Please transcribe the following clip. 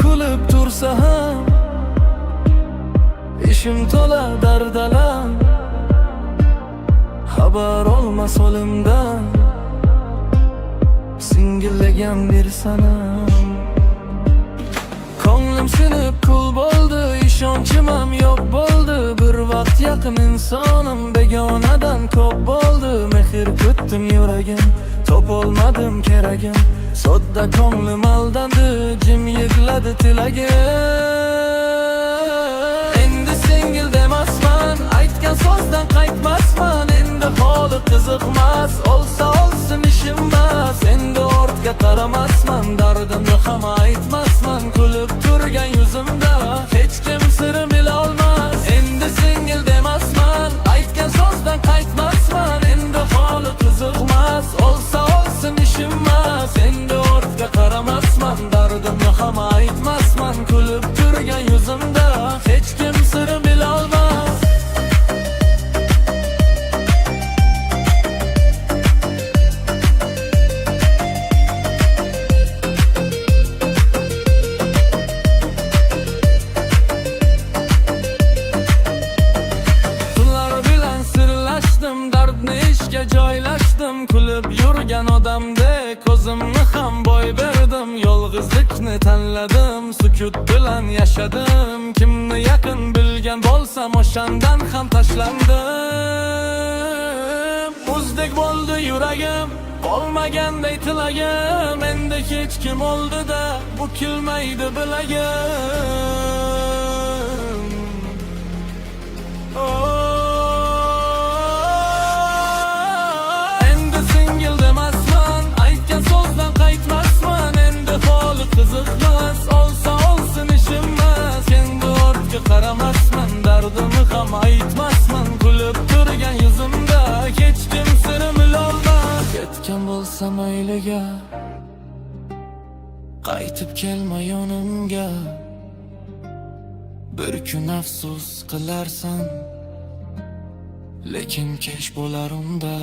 kulib tursa ham, ishim to'la dardalar. Xabar olmas olimdan, singillagan bir sanam. Ko'nglim sinib kul bo'ldi, ishonchim ham yo'q bo'ldi. Bir vaqt yaqin insonim begonadan ko'p bo'ldi. Mehr kutdim yuragim, topolmadim keragim. Sodda ko'nglim aldandi, jim yig'ladi tilagim. Endi singil demasman, aytgan so'zdan qaytmasman. Endi holi qiziqmas, olsa olsin ishimmas. Endi ortga qaramasman, dardimni ham aytmasman. Kulib turgan yuzimda hech kim sirim bilolmas. Endi singil demasman, aytgan so'zdan qaytmasman. Endi holi qiziqmas, olsa olsin ishimmas. Endi ortga qaramasman, dardimni ham aytmasman. Kulib turgan yuzimda hech kim sirim bilolmas. Dardni ishga joylashdim, kulib yurgan odamdek ko'zimni ham boy berdim. Yolg'izlikni tanladim, sukut bilan yashadim. Kimni yaqin bilgan bo'lsam o'shandan ham tashlandim. Muzdek bo'ldi yuragim, olmaganday tilagim. Endi hech kim oldida bukilmaydi bilagim. Qiziqmas, olsa olsin ishimmas. Endi ortga qaramasman, dardimni ham aytmasman. Kulib turgan yuzimda hech kim sirim bilolmas. Ketgan bo'lsam mayliga, qaytib kelma yonimga. Bir kun afsus qilarsan, lekin kech bo'lar unda.